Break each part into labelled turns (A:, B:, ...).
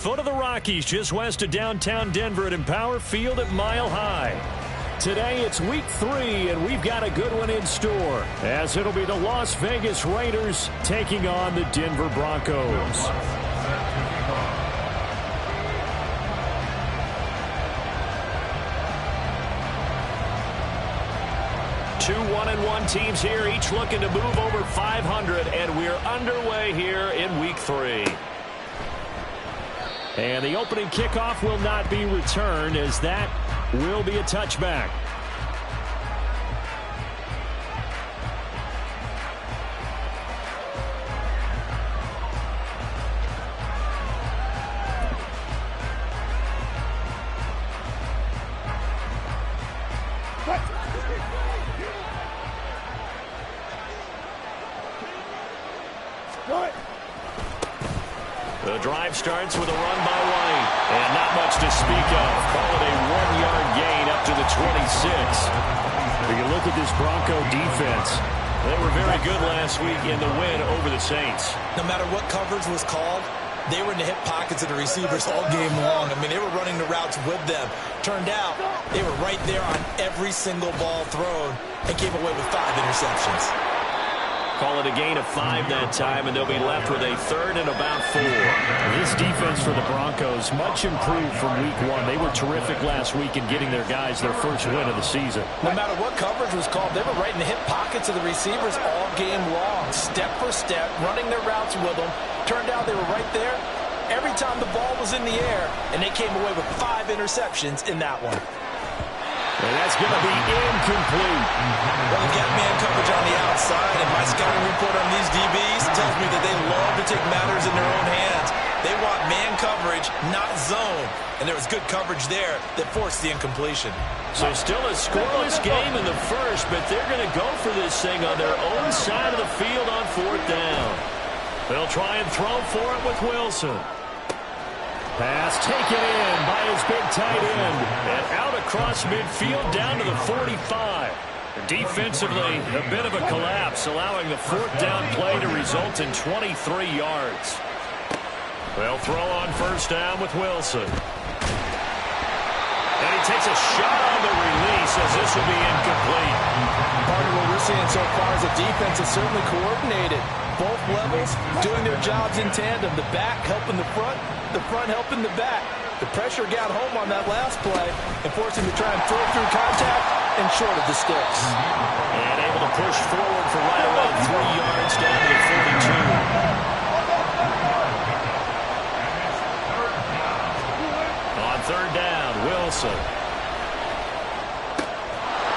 A: Foot of the Rockies, just west of downtown Denver at Empower Field at Mile High. Today it's week 3, and we've got a good one in store, as it'll be the Las Vegas Raiders taking on the Denver Broncos. Two 1-1 teams here, each looking to move over 500, and we're underway here in week 3. And the opening kickoff will not be returned, as that will be a touchback. The drive starts with a run by White, and not much to speak of. Call it a 1-yard gain up to the 26. When you look at this Bronco defense, they were very good last week in the win over the Saints.
B: No matter what coverage was called, they were in the hip pockets of the receivers all game long. I mean, they were running the routes with them. Turned out, they were right there on every single ball thrown and came away with 5 interceptions.
A: Call it a gain of 5 that time, and they'll be left with a 3rd and about 4. This defense for the Broncos, much improved from week 1. They were terrific last week in getting their guys their first win of the season.
B: No matter what coverage was called, they were right in the hip pockets of the receivers all game long, step for step, running their routes with them. Turned out they were right there every time the ball was in the air, and they came away with 5 interceptions in that one.
A: And that's going to be incomplete.
B: Well, they've got man coverage on the outside, and my scouting report on these DBs tells me that they love to take matters in their own hands. They want man coverage, not zone. And there was good coverage there that forced the incompletion.
A: So still a scoreless game in the first, but they're going to go for this thing on their own side of the field on 4th down. They'll try and throw for it with Wilson. Pass taken in by his big tight end, and out across midfield down to the 45. Defensively, a bit of a collapse, allowing the 4th down play to result in 23 yards. They'll throw on 1st down with Wilson. And he takes a shot on the release, as this will be incomplete.
B: Part of what we're seeing so far is the defense is certainly coordinated. Both levels doing their jobs in tandem. The back helping the front helping the back. The pressure got home on that last play and forced him to try and throw through contact and short of the sticks.
A: And able to push forward for right around 3 yards down to the 42. On 3rd down, Wilson.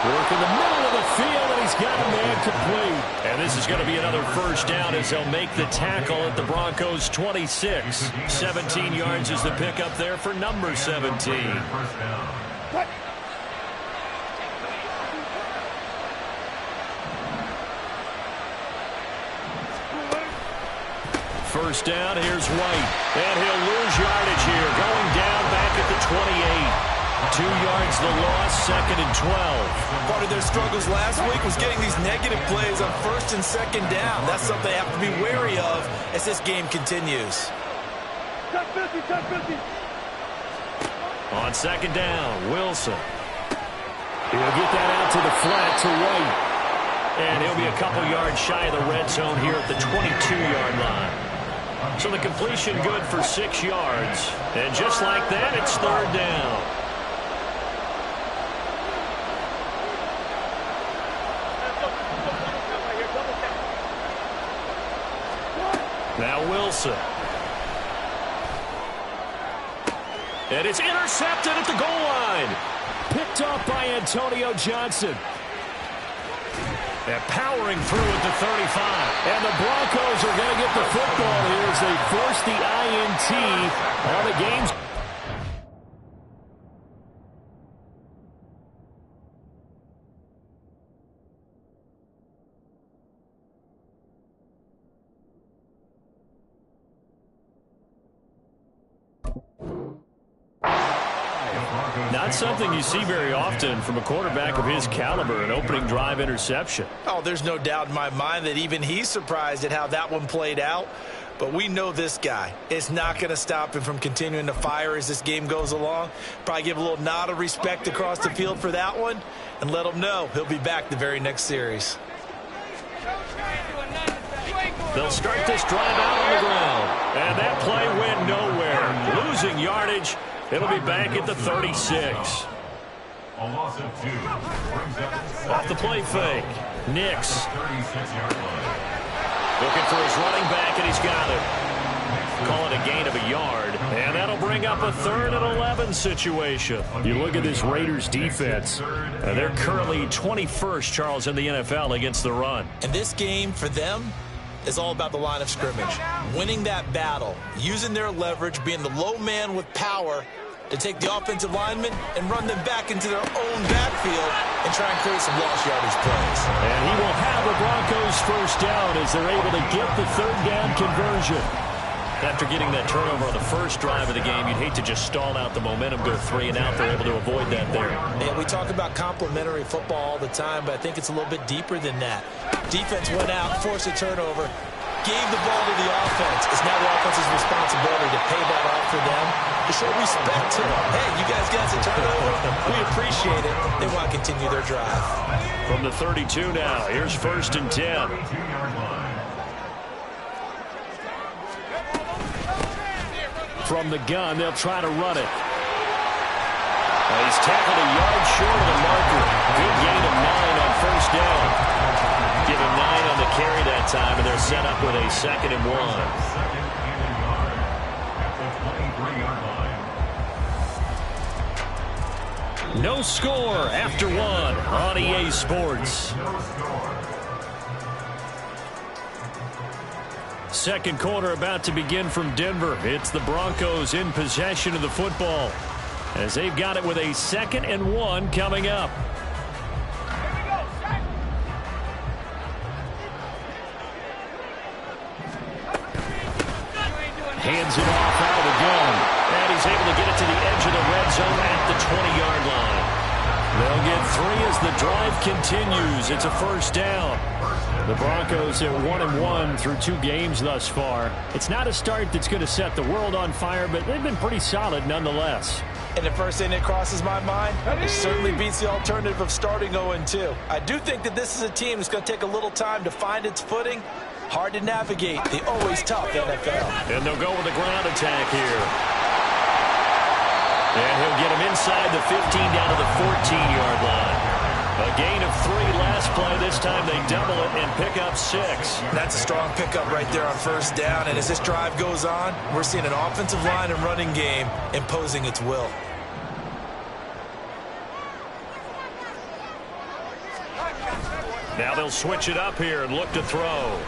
A: Work in the middle of the field, and he's got a man complete. And this is going to be another 1st down as they'll make the tackle at the Broncos' 26. 17 yards is the pickup there for number 17. First down, here's White. And he'll lose yardage here, going down back at the 28. 2 yards the loss, 2nd and 12.
B: Part of their struggles last week was getting these negative plays on 1st and 2nd down. That's something they have to be wary of as this game continues.
A: On 2nd down, Wilson. He'll get that out to the flat to White. And he'll be a couple yards shy of the red zone here at the 22-yard line. So the completion good for 6 yards. And just like that, it's 3rd down. Now Wilson. And it's intercepted at the goal line. Picked off by Antonio Johnson. And powering through at the 35. And the Broncos are going to get the football here as they force the INT on the game's. Not something you see very often from a quarterback of his caliber, an opening drive interception.
B: Oh, there's no doubt in my mind that even he's surprised at how that one played out. but we know this guy is not going to stop him from continuing to fire as this game goes along. Probably give a little nod of respect across the field for that one and let him know he'll be back the very next series.
A: They'll start this drive out on the ground. And that play went nowhere. Losing yardage. It'll be back at the 36. Off the play fake. Nix. Looking for his running back, and he's got it. Call it a gain of a yard. And that'll bring up a 3rd and 11 situation. You look at this Raiders defense. They're currently 21st, Charles, in the NFL against the run.
B: And this game for them is all about the line of scrimmage. Winning that battle, using their leverage, being the low man with power to take the offensive linemen and run them back into their own backfield and try and create some lost yardage plays.
A: And he will have the Broncos first down as they're able to get the 3rd down conversion. After getting that turnover on the first drive of the game, you'd hate to just stall out the momentum, go 3 and out. They're able to avoid that there.
B: Yeah, we talk about complementary football all the time, but I think it's a little bit deeper than that. Defense went out, forced a turnover, gave the ball to the offense. It's now the offense's responsibility to pay that off for them, to show respect to them. Hey, you guys got a turnover. We appreciate it. They want to continue their drive.
A: From the 32 now, here's 1st and 10. From the gun, they'll try to run it. He's tackled a yard short of the marker. Good gain of 9 on 1st down. Give him 9 on the carry that time, and they're set up with a 2nd and 1. No score after 1 on EA Sports. Second quarter about to begin from Denver. It's the Broncos in possession of the football as they've got it with a 2nd and 1 coming up. Hands it off out of the gun. And he's able to get it to the edge of the red zone at the 20-yard line. They'll get 3 as the drive continues. It's a 1st down. The Broncos at 1-1 through 2 games thus far. It's not a start that's going to set the world on fire, but they've been pretty solid nonetheless.
B: And the first thing that crosses my mind, it certainly beats the alternative of starting 0-2. I do think that this is a team that's going to take a little time to find its footing. Hard to navigate the always tough NFL.
A: And they'll go with a ground attack here. And he'll get him inside the 15 down to the 14-yard line. A gain of 3 last play. This time they double it and pick up 6.
B: That's a strong pickup right there on 1st down. And as this drive goes on, we're seeing an offensive line and running game imposing its will.
A: Now they'll switch it up here and look to throw.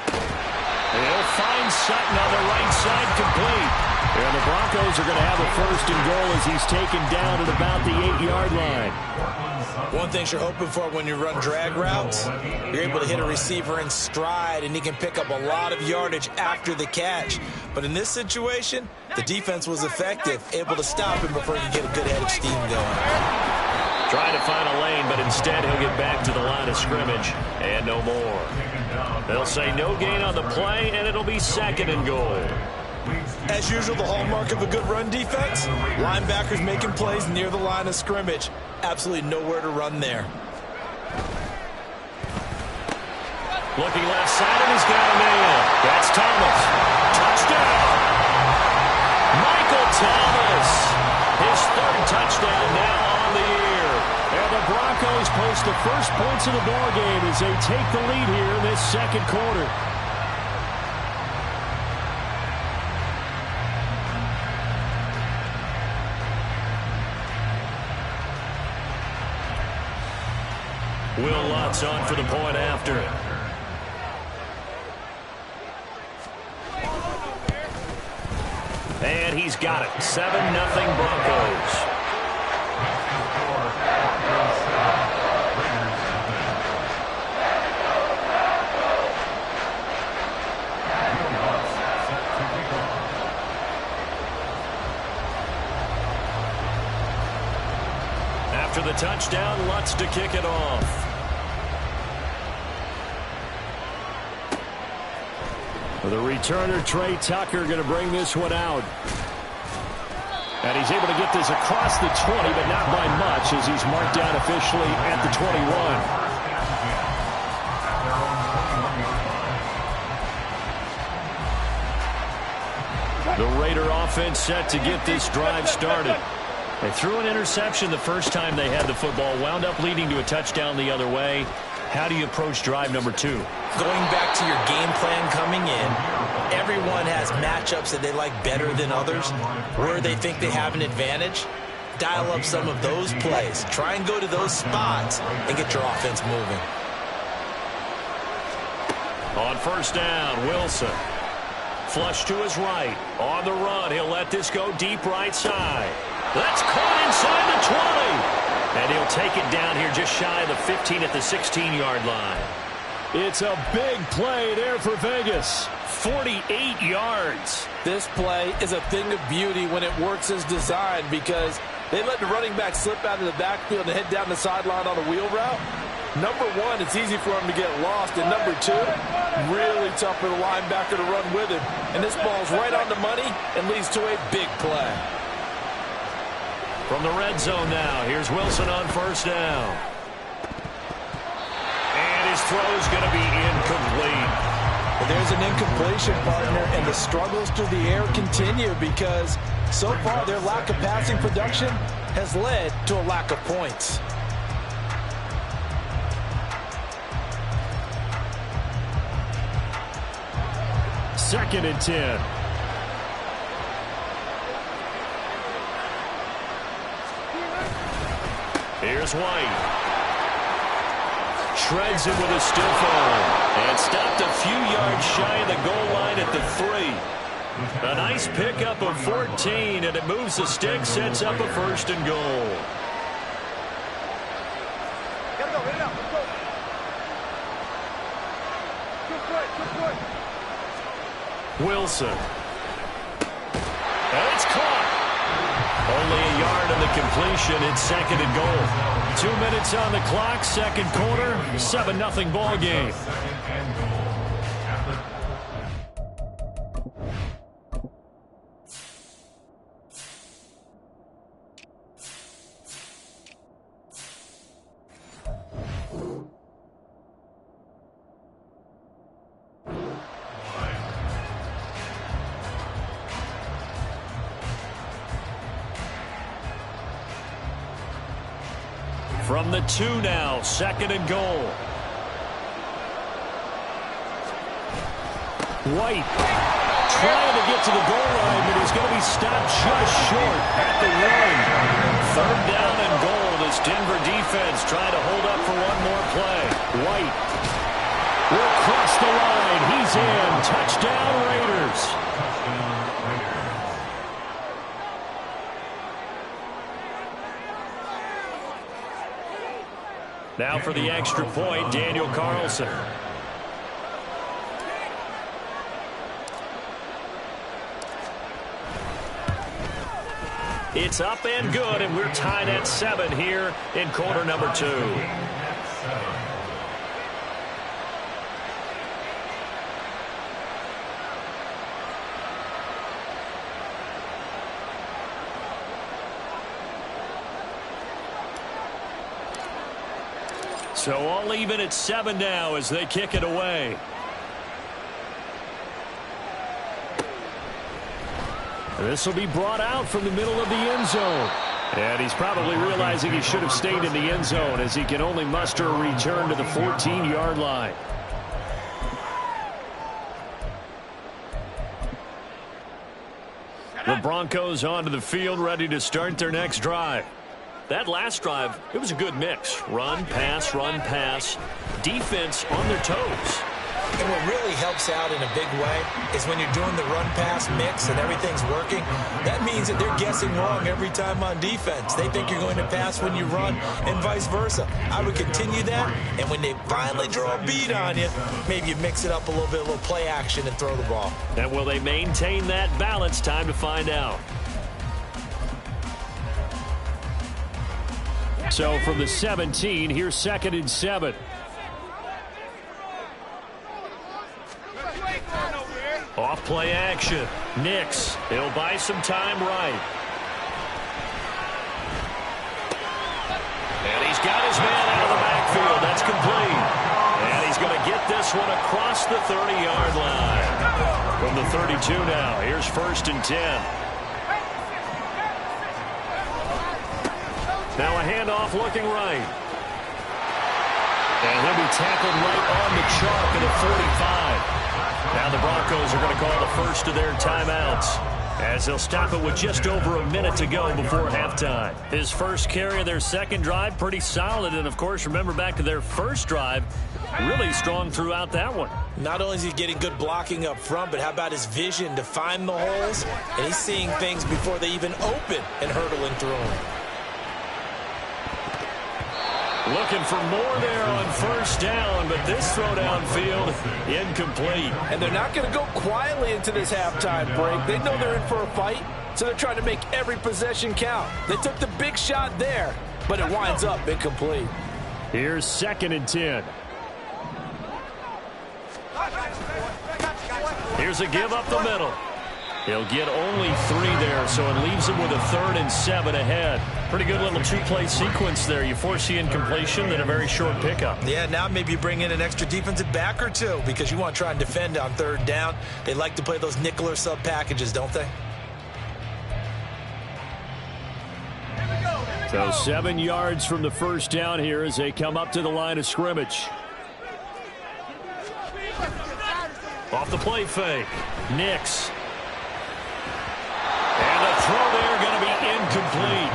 A: They'll find Sutton on the right side complete. And the Broncos are going to have a 1st and goal as he's taken down at about the 8-yard line.
B: One thing you're hoping for when you run drag routes, you're able to hit a receiver in stride, and he can pick up a lot of yardage after the catch. But in this situation, the defense was effective, able to stop him before he could get a good head of steam going.
A: Trying to find a lane, but instead he'll get back to the line of scrimmage, and no more. They'll say no gain on the play, and it'll be 2nd and goal.
B: As usual, the hallmark of a good run defense, linebackers making plays near the line of scrimmage. Absolutely nowhere to run there.
A: Looking left side, and he's got a man. That's Thomas. Touchdown! Michael Thomas. His 3rd touchdown now on the year. And the Broncos post the first points of the ballgame as they take the lead here in this 2nd quarter. Will Lutz on for the point after. And he's got it. 7-0 Broncos. After the touchdown, Lutz to kick it off. The returner, Trey Tucker, going to bring this one out. And he's able to get this across the 20, but not by much as he's marked down officially at the 21. The Raider offense set to get this drive started. They threw an interception the first time they had the football, wound up leading to a touchdown the other way. How do you approach drive number 2?
B: Going back to your game plan coming in, everyone has matchups that they like better than others, where they think they have an advantage. Dial up some of those plays. Try and go to those spots and get your offense moving.
A: On first down, Wilson. Flush to his right. On the run, he'll let this go deep right side. That's caught inside the 20. And he'll take it down here just shy of the 15 at the 16-yard line. It's a big play there for Vegas. 48 yards.
B: This play is a thing of beauty when it works as designed because they let the running back slip out of the backfield and head down the sideline on a wheel route. Number one, it's easy for him to get lost. And number two, really tough for the linebacker to run with him. And this ball's right on the money and leads to a big play.
A: From the red zone now, here's Wilson on first down. And his throw's going to be incomplete.
B: Well, there's an incompletion, partner, and the struggles through the air continue because so far their lack of passing production has led to a lack of points.
A: Second and 10. Here's White. Shreds him with a stiff arm. And stopped a few yards shy of the goal line at the 3. A nice pickup of 14, and it moves the stick, sets up a first and goal. Wilson. And it's caught. Only a yard on the completion. It's second and goal. 2 minutes on the clock, second quarter, 7-0 ball game. From the 2 now, second and goal. White trying to get to the goal line, but he's going to be stopped just short at the 1. Third down and goal. This Denver defense trying to hold up for one more play. White will cross the line. He's in. Touchdown, Raiders. Now for the extra point, Daniel Carlson. It's up and good, and we're tied at 7 here in quarter number 2. So all even at 7 now as they kick it away. This will be brought out from the middle of the end zone. And he's probably realizing he should have stayed in the end zone as he can only muster a return to the 14-yard line. The Broncos onto the field, ready to start their next drive. That last drive, it was a good mix. Run, pass, defense on their toes.
B: And what really helps out in a big way is when you're doing the run-pass mix and everything's working, that means that they're guessing wrong every time on defense. They think you're going to pass when you run and vice versa. I would continue that, and when they finally draw a beat on you, maybe you mix it up a little bit, a little play action and throw the ball.
A: And will they maintain that balance? Time to find out. So from the 17, here's second and 7. Off play action. Nix. He'll buy some time right. And he's got his man out of the backfield. That's complete. And he's going to get this one across the 30-yard line. From the 32 now. Here's 1st and 10. Now a handoff looking right. And he'll be tackled right on the chalk at the 45. Now the Broncos are going to call the first of their timeouts, as they'll stop it with just over a minute to go before halftime. His first carry of their second drive, pretty solid. And, of course, remember back to their first drive, really strong throughout that one.
B: Not only is he getting good blocking up front, but how about his vision to find the holes? And he's seeing things before they even open and hurdling through them.
A: Looking for more there on 1st down, but this throw downfield incomplete.
B: And they're not going to go quietly into this halftime break. They know they're in for a fight, so they're trying to make every possession count. They took the big shot there, but it winds up incomplete.
A: Here's 2nd and 10. Here's a give up the middle. He'll get only 3 there, so it leaves him with a 3rd and 7 ahead. Pretty good little 2-play sequence there. You force the incompletion, then a very short pickup.
B: Yeah, now maybe you bring in an extra defensive back or 2 because you want to try and defend on 3rd down. They like to play those nickel or sub packages, don't they?
A: So 7 yards from the 1st down here as they come up to the line of scrimmage. Off the play fake. Nix. And the throw there going to be incomplete.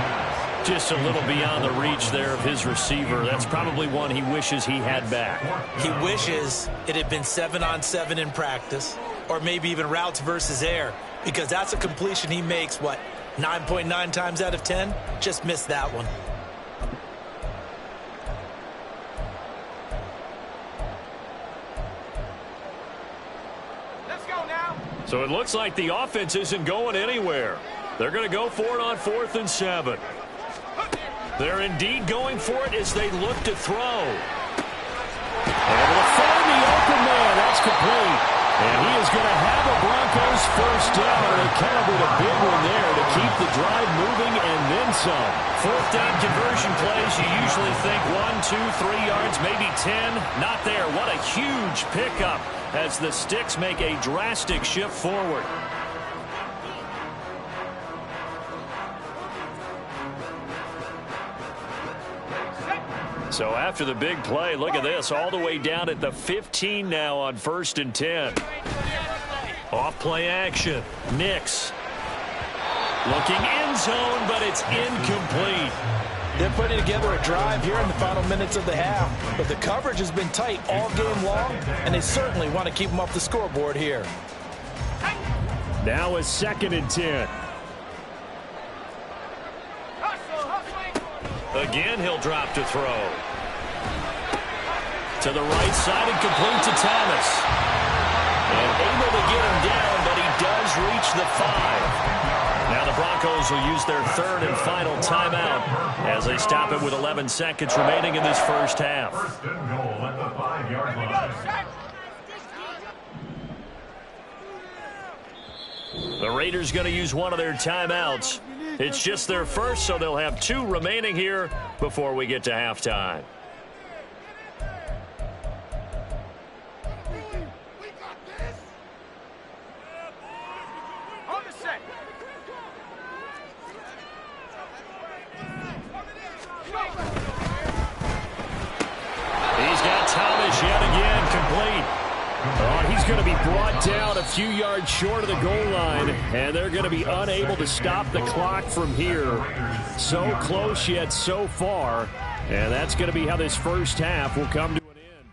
A: Just a little beyond the reach there of his receiver. That's probably one he wishes he had back.
B: He wishes it had been 7-on-7 in practice, or maybe even routes versus air, because that's a completion he makes, 9.9 times out of 10? Just missed that one.
A: So it looks like the offense isn't going anywhere. They're going to go for it on 4th and 7. They're indeed going for it as they look to throw. Able to find the open man. That's complete. And he is going to have a Broncos 1st down. They come up with a big one there to keep the drive moving and then some. 4th down conversion plays, you usually think 1, 2, 3 yards, maybe 10. Not there. What a huge pickup as the Sticks make a drastic shift forward. So after the big play, look at this, all the way down at the 15 now on 1st and 10. Off play action. Nix. Looking end zone, but it's incomplete.
B: They're putting together a drive here in the final minutes of the half, but the coverage has been tight all game long, and they certainly want to keep them off the scoreboard here.
A: Now a 2nd and 10. Again, he'll drop to throw. To the right side and complete to Thomas. And able to get him down, but he does reach the 5. Now the Broncos will use their 3rd and final timeout as they stop it with 11 seconds remaining in this first half.
C: 1st and goal at the 5-yard line.
A: The Raiders going to use one of their timeouts. It's just their first, so they'll have 2 remaining here before we get to halftime. He's got Thomas yet again complete. Oh, he's going to be brought down a few yards short of the goal line, and they're going to be unable to stop the clock from here. So close yet so far, and that's going to be how this first half will come to an end.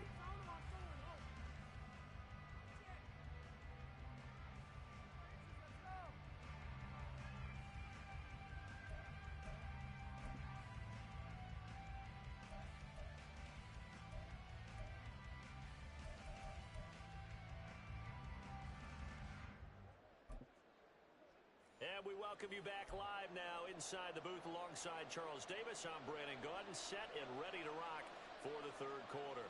A: And we welcome you back live now inside the booth alongside Charles Davis. I'm Brandon Gaudin, set and ready to rock for the 3rd quarter.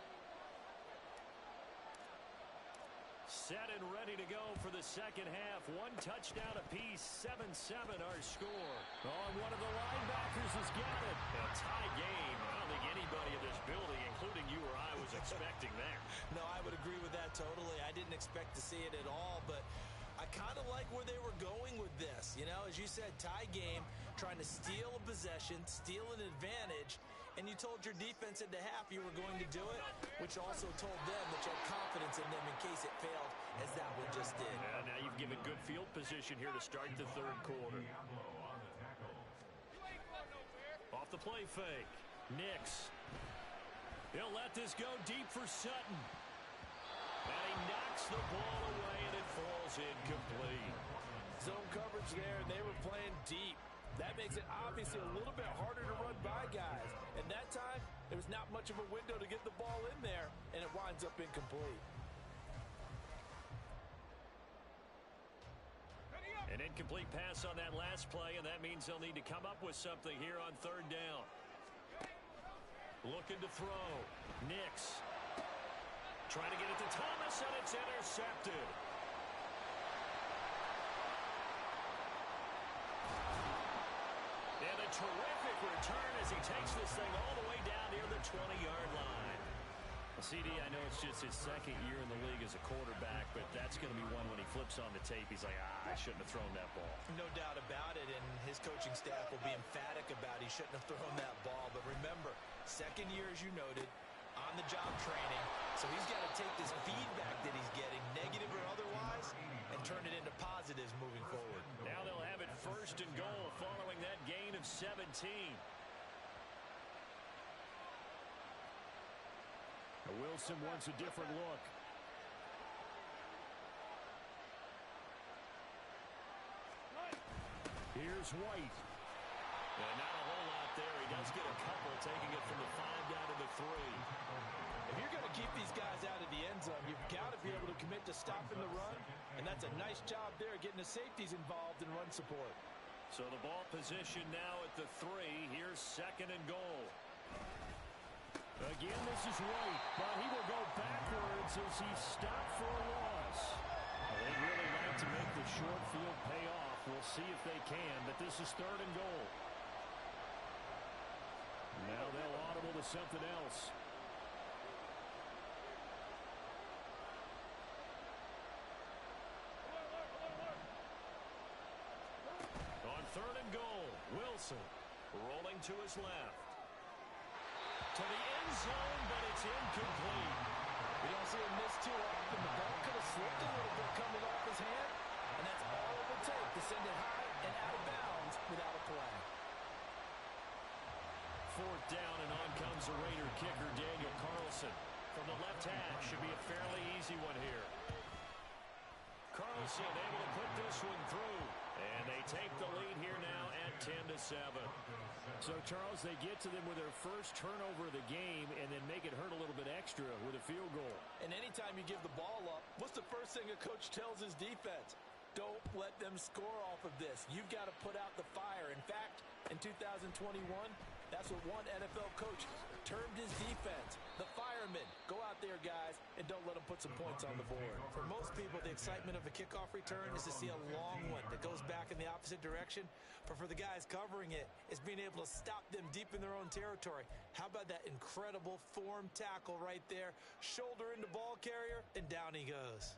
A: set and ready to go for the second half. One touchdown apiece, 7-7 our score. Oh, one of the linebackers has got it. A tie game. I don't think anybody in this building, including you or I, was expecting that.
B: No, I would agree with that totally. I didn't expect to see it at all, but I kind of like where they were going with this. You know, as you said, tie game, trying to steal a possession, steal an advantage, and you told your defense at the half you were going to do it, which also told them that you had confidence in them in case it failed, as that one just did.
A: Yeah, now you've given good field position here to start the third quarter. Off the play fake. Nix. He'll let this go deep for Sutton. And he knocks the ball away, and it falls incomplete.
B: Zone coverage there, and they were playing deep. That makes it obviously a little bit harder to run by guys. And that time, there was not much of a window to get the ball in there, and it winds up incomplete.
A: An incomplete pass on that last play, and that means they'll need to come up with something here on third down. Looking to throw. Nix. Trying to get it to Thomas, and it's intercepted. And a terrific return as he takes this thing all the way down near the 20-yard line. Well, CD, I know it's just his second year in the league as a quarterback, but that's going to be one when he flips on the tape. He's like, I shouldn't have thrown that ball.
B: No doubt about it, and his coaching staff will be emphatic about he shouldn't have thrown that ball. But remember, second year, as you noted, on-the-job training, so he's got to take this feedback that he's getting, negative or otherwise, and turn it into positives moving forward.
A: Now they'll have it first and goal following that gain of 17. Wilson wants a different look. Here's White. And not a whole lot there. He does get a couple, taking it from the 5 down to the 3.
B: If you're going to keep these guys out of the end zone, you've got to be able to commit to stopping the run, and that's a nice job there, getting the safeties involved in run support.
A: So the ball position now at the 3. Here's second and goal. Again, this is White, but he will go backwards as he's stopped for a loss. Well, they'd really like to make the short field pay off. We'll see if they can, but this is third and goal. Now they'll audible to something else. On third and goal, Wilson rolling to his left. To the end zone, but it's incomplete.
B: We don't see him miss too often. The ball could have slipped a little bit coming off his hand, and that's all it would take to send it high and out of bounds without a play.
A: Fourth down, and on comes the Raider kicker, Daniel Carlson. From the left hash, should be a fairly easy one here. Carlson able to put this one through. And they take the lead here now at 10-7. So, Charles, they get to them with their first turnover of the game and then make it hurt a little bit extra with a field goal.
B: And anytime you give the ball up, what's the first thing a coach tells his defense? Don't let them score off of this. You've got to put out the fire. In fact, in 2021, that's what one NFL coach termed his defense, the firemen. Go out there, guys, and don't let them put some points on the board. For most people, the excitement of a kickoff return is to see a long one that goes back in the opposite direction. But for the guys covering it, it's being able to stop them deep in their own territory. How about that incredible form tackle right there? Shoulder into ball carrier, and down he goes.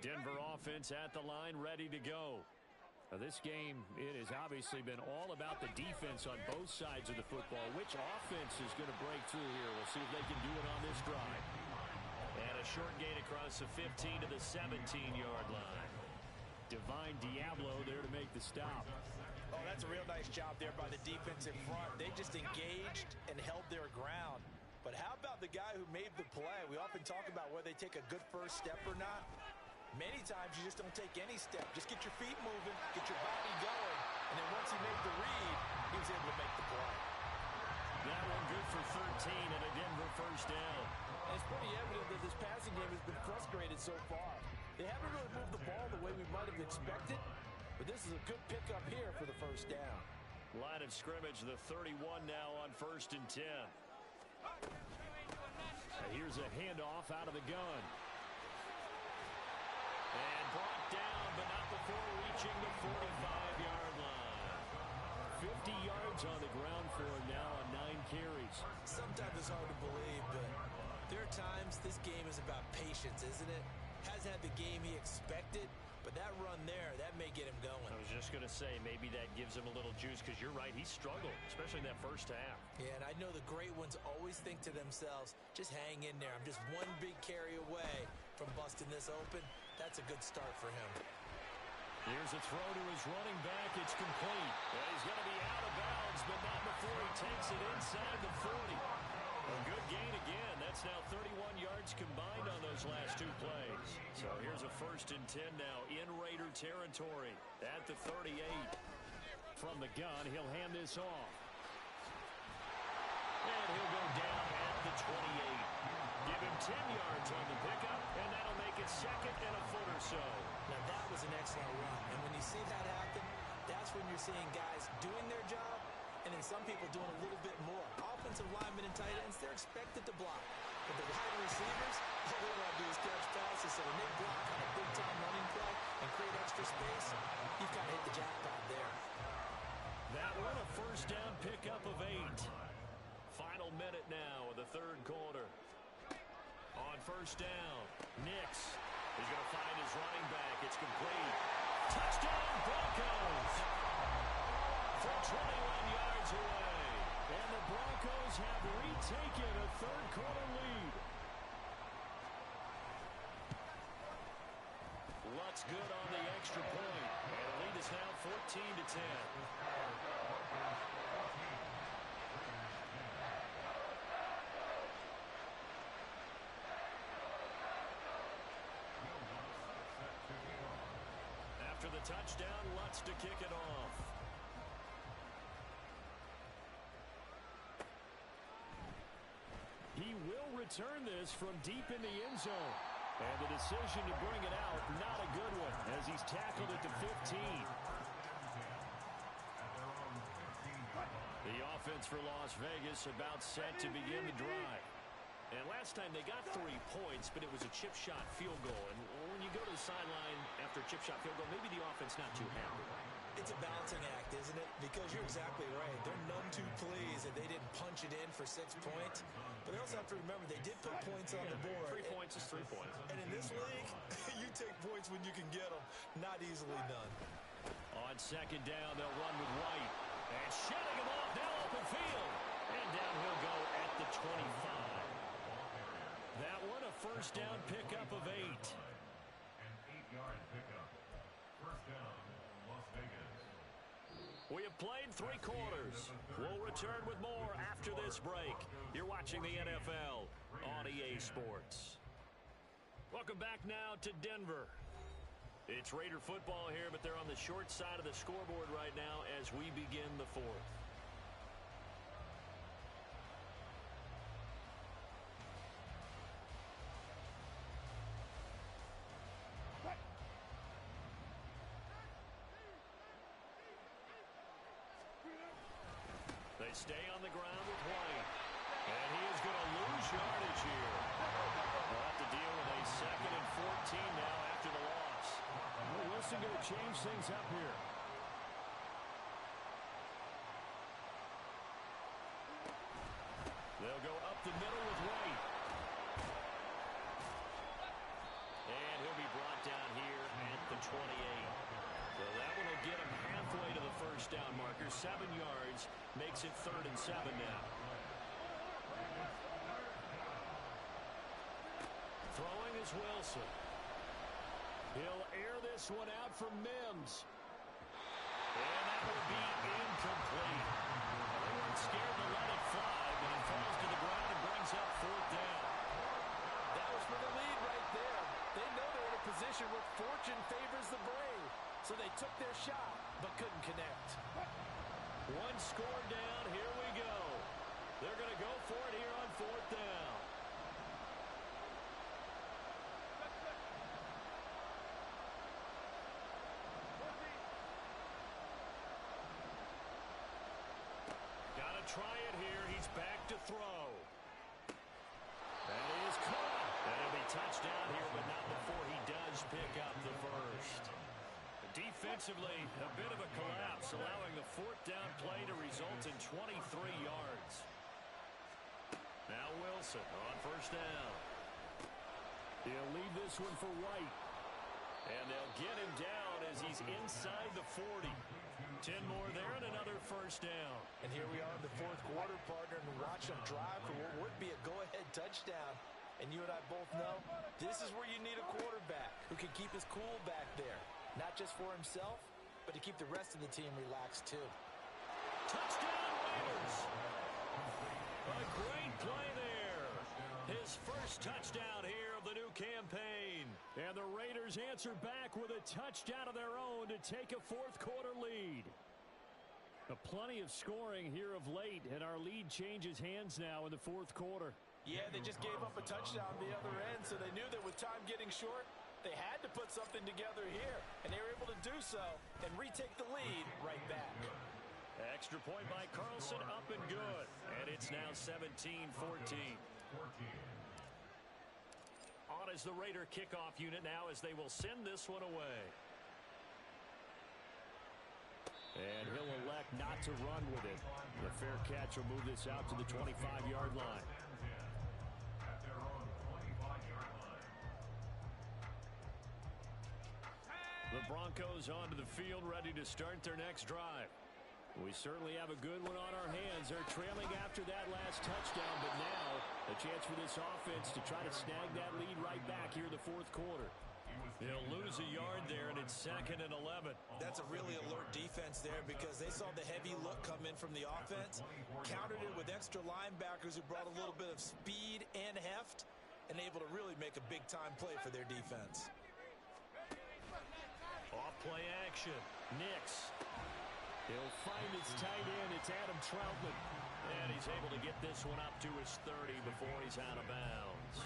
A: Denver offense at the line, ready to go. Now this game, it has obviously been all about the defense on both sides of the football. Which offense is going to break through here? We'll see if they can do it on this drive. And a short gain across the 15 to the 17-yard line. Divine Diablo there to make the stop.
B: Oh, that's a real nice job there by the defense in front. They just engaged and held their ground. But how about the guy who made the play? We often talk about whether they take a good first step or not. Many times you just don't take any step. Just get your feet moving, get your body going, and then once he made the read, he was able to make the play.
A: That one good for 13 and a Denver first down.
B: And it's pretty evident that this passing game has been frustrated so far. They haven't really moved the ball the way we might have expected, but this is a good pickup here for the first down.
A: Line of scrimmage, the 31 now on 1st and 10. And here's a handoff out of the gun. And brought down, but not before reaching the 45-yard line. 50 yards on the ground for him now on 9 carries.
B: Sometimes it's hard to believe, but there are times this game is about patience, isn't it? Hasn't had the game he expected, but that run there, that may get him going.
A: I was just going to say, maybe that gives him a little juice, because you're right, he struggled, especially in that first half.
B: Yeah, and I know the great ones always think to themselves, just hang in there. I'm just one big carry away from busting this open. That's a good start for him.
A: Here's a throw to his running back. It's complete. Well, he's going to be out of bounds, but not before he takes it inside the 40. A good gain again. That's now 31 yards combined on those last 2 plays. So here's a 1st and 10 now in Raider territory at the 38. From the gun, he'll hand this off. And he'll go down at the 28. Give him 10 yards on the pickup, and that'll make it 2nd and a foot or so.
B: Now, that was an excellent run. And when you see that happen, that's when you're seeing guys doing their job, and then some people doing a little bit more. Offensive linemen and tight ends, they're expected to block. But the wide receivers, all they want to do is catch passes. So when they block on a big-time running play and create extra space, you've got to hit the jackpot there.
A: That one a 1st down pickup of 8. Final minute now of the 3rd quarter. On 1st down, Nix is going to find his running back. It's complete. Touchdown, Broncos! From 21 yards away. And the Broncos have retaken a 3rd quarter lead. Luck's good on the extra point. And the lead is now 14-10. After the touchdown, Lutz to kick it off. He will return this from deep in the end zone. And the decision to bring it out, not a good one, as he's tackled at the 15. The offense for Las Vegas about set to begin the drive. And last time they got 3 points, but it was a chip shot field goal. And when you go to the sideline after a chip shot field goal, maybe the offense not too happy.
B: It's a balancing act, isn't it? Because you're exactly right. They're none too pleased that they didn't punch it in for 6 points. But they also have to remember they did put points on the board.
A: 3 points is 3 points.
B: And in this league, you take points when you can get them. Not easily done.
A: On 2nd down, they'll run with White. And shutting him off, now open field. And down he'll go at the 25. That one a 1st down pickup of 8.
C: An 8-yard pickup. 1st down, Las Vegas.
A: We have played 3 quarters. We'll return with more after this break. You're watching the NFL on EA Sports. Welcome back now to Denver. It's Raider football here, but they're on the short side of the scoreboard right now as we begin the 4th. They stay on the ground with White. And he is going to lose yardage here. We'll have to deal with a 2nd and 14 now after the loss. Well, Wilson going to change things up here. They'll go up the middle with White. And he'll be brought down here at the 28. So that one will get him halfway to the 1st down marker. 7 yards makes it 3rd and 7 now. Throwing is Wilson. He'll air this one out from Mims. And that will be incomplete. They weren't scared to let it fly, but it falls to the ground and brings up 4th down.
B: That was for the lead right there. They know they're in a position where fortune favors the brave. So they took their shot, but couldn't connect.
A: One score down. Here we go. They're going to go for it here on 4th down. try it here. He's back to throw. That is caught. And it'll be touchdown here, but not before he does pick up the first. Defensively, a bit of a collapse, allowing the fourth down play to result in 23 yards. Now Wilson on first down. He'll leave this one for White. And they'll get him down as he's inside the 40. 10 more there and another first down.
B: And here we are in the fourth quarter, partner, and watch them drive for what would be a go-ahead touchdown. And you and I both know this is where you need a quarterback who can keep his cool back there. Not just for himself, but to keep the rest of the team relaxed too.
A: Touchdown Raiders! A great play there. His first touchdown here of the new campaign. And the Raiders answer back with a touchdown of their own to take a fourth quarter lead. Plenty of scoring here of late, and our lead changes hands now in the fourth quarter.
B: Yeah, they just gave up a touchdown the other end, so they knew that with time getting short, they had to put something together here, and they were able to do so and retake the lead right back.
A: Extra point by Carlson, up and good. And it's now 17-14. On is the Raider kickoff unit now as they will send this one away. And he'll elect not to run with it. The fair catch will move this out to the 25-yard line.
C: At their own 25-yard line.
A: The Broncos onto the field, ready to start their next drive. We certainly have a good one on our hands. They're trailing after that last touchdown, but now a chance for this offense to try to snag that lead right back here in the fourth quarter. They'll lose a yard there, and it's 2nd and 11.
B: That's a really alert defense there because they saw the heavy look come in from the offense, countered it with extra linebackers who brought a little bit of speed and heft, and able to really make a big-time play for their defense.
A: Off play action. Nix. He'll find his tight end. It's Adam Troutman. And he's able to get this one up to his 30 before he's out of bounds.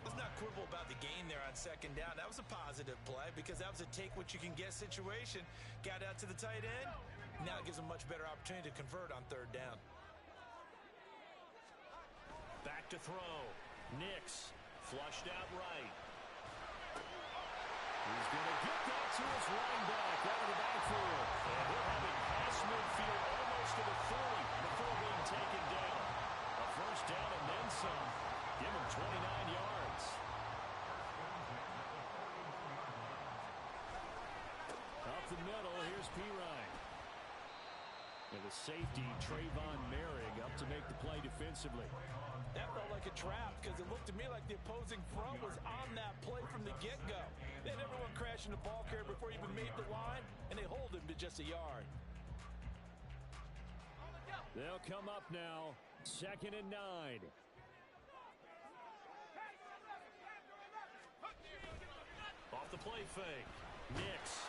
B: Let's not quibble about the gain there on 2nd down. That was a positive play because that was a take-what-you-can-get situation. Got out to the tight end. Now it gives them a much better opportunity to convert on 3rd down.
A: Back to throw. Nix. Flushed out right. He's going to get that to his running back out of the backfield. And he'll have it past midfield almost to the 40 before being taken down. A first down and then some. Give him 29 yards. Up the middle, here's Pirine. And the safety, Trayvon Merrick, up to make the play defensively.
B: That felt like a trap because it looked to me like the opposing front was on that play from the get-go. They had everyone crashing the ball carrier before he even made the line, and they hold him to just a yard.
A: They'll come up now, 2nd and 9. Off the play fake. Nix.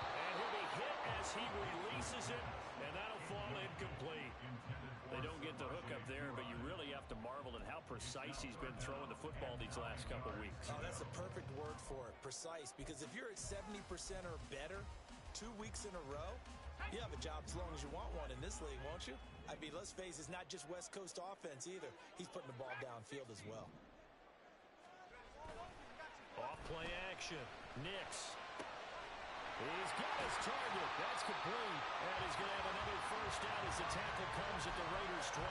A: And he'll be hit as he releases it, and that'll fall incomplete. They don't get the hook up there, but you really have to marvel at how precise he's been throwing the football these last couple weeks.
B: Oh, that's the perfect word for it, precise, because if you're at 70% or better 2 weeks in a row, you have a job as long as you want one in this league, won't you? I mean, let's face it, it's not just West Coast offense either. He's putting the ball downfield as well.
A: Off play action. Nix. He's got his target. That's complete. And he's going to have another first down as the tackle comes at the Raiders' 21.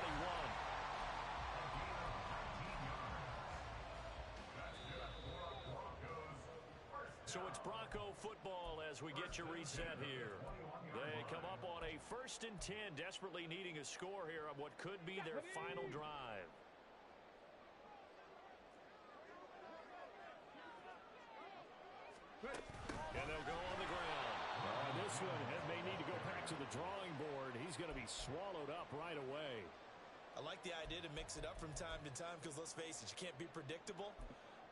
A: So it's Bronco football as we get you reset here. They come up on a 1st and 10, desperately needing a score here on what could be their final drive. And they'll go on the ground. This one may need to go back to the drawing board. He's going to be swallowed up right away.
B: I like the idea to mix it up from time to time because, let's face it, you can't be predictable.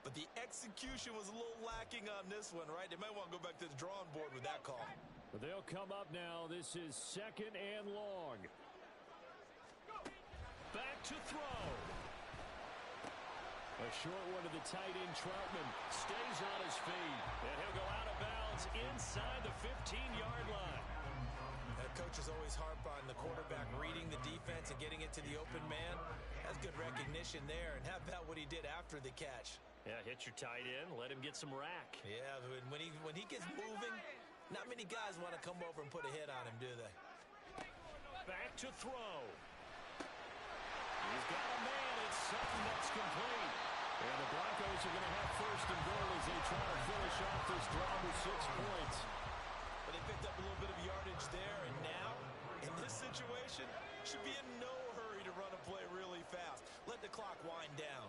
B: But the execution was a little lacking on this one, right? They might want to go back to the drawing board with that call.
A: But they'll come up now. This is 2nd and long. Back to throw. A short one to the tight end, Troutman. Stays on his feet. And he'll go out of bounds inside the 15-yard line.
B: coaches always harp on the quarterback reading the defense and getting it to the open man. That's good recognition there. And how about what he did after the catch?
A: Yeah, hit your tight end, let him get some rack.
B: Yeah, when he gets moving, not many guys want to come over and put a hit on him, do they?
A: Back to throw. He's got a man. It's something that's complete. And the Broncos are going to have first and goal as they try to finish off this drive with 6 points.
B: But they picked up a little bit of yardage there, and now, in this situation, should be in no hurry to run a play really fast. Let the clock wind down.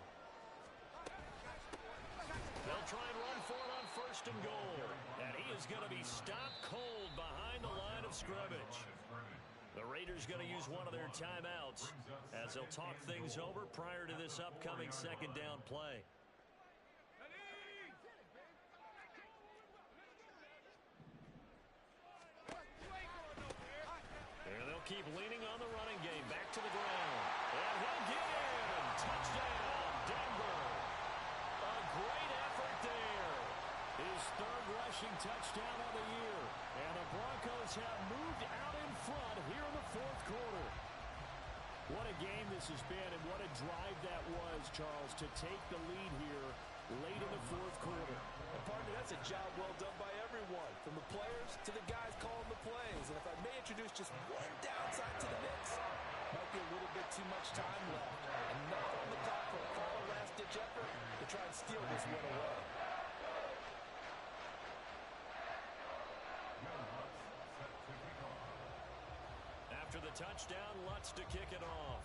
A: They'll try and run for it on first and goal. And he is going to be stopped cold behind the line of scrimmage. The Raiders going to use one of their timeouts as they'll talk things over prior to this upcoming second down play. And they'll keep leaning on the running game. Back to the ground. And he'll get in. Touchdown, Denver. A great effort there. His third rushing touchdown of the year. And the Broncos have moved out in front here in the fourth quarter. What a game this has been, and what a drive that was, Charles, to take the lead here late in the fourth quarter.
B: And partner, that's a job well done by everyone, from the players to the guys calling the plays. And if I may introduce just one downside to the mix, might be a little bit too much time left. Enough on the clock for a final last-ditch effort to try and steal this one away.
A: After the touchdown, Lutz to kick it off.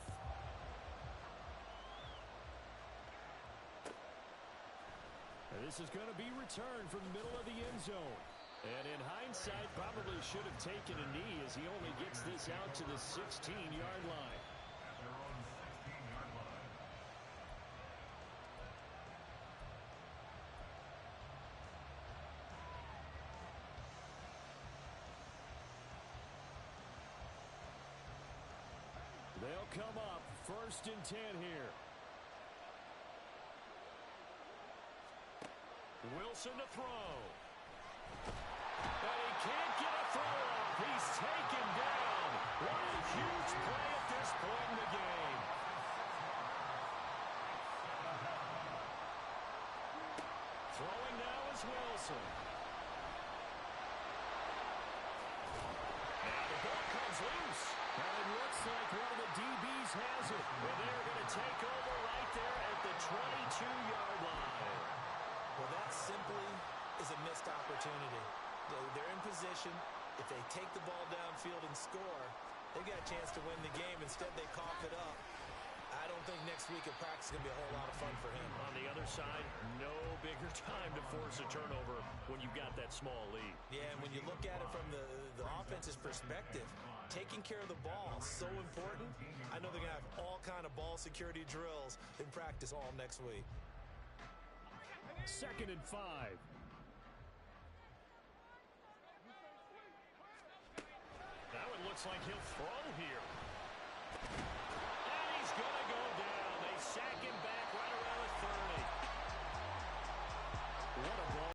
A: And this is going to be returned from the middle of the end zone. And in hindsight, probably should have taken a knee as he only gets this out to the 16-yard line.
C: At their own 16-yard line.
A: They'll come up first and 10 here. Wilson to throw. But he can't get a throw off. He's taken down. What a huge play at this point in the game. Throwing now is Wilson. Now the ball comes loose. And it looks like one of the DBs has it. And they're going to take over right there at the 22-yard line.
B: Well, that simply is a missed opportunity. They're in position. If they take the ball downfield and score, they've got a chance to win the game. Instead, they cough it up. I don't think next week at practice is going to be a whole lot of fun for him.
A: On the other side, no bigger time to force a turnover when you've got that small lead.
B: Yeah, and when you look at it from the offense's perspective, taking care of the ball is so important. I know they're going to have all kind of ball security drills in practice all next week.
A: 2nd and 5. Now it looks like he'll throw here.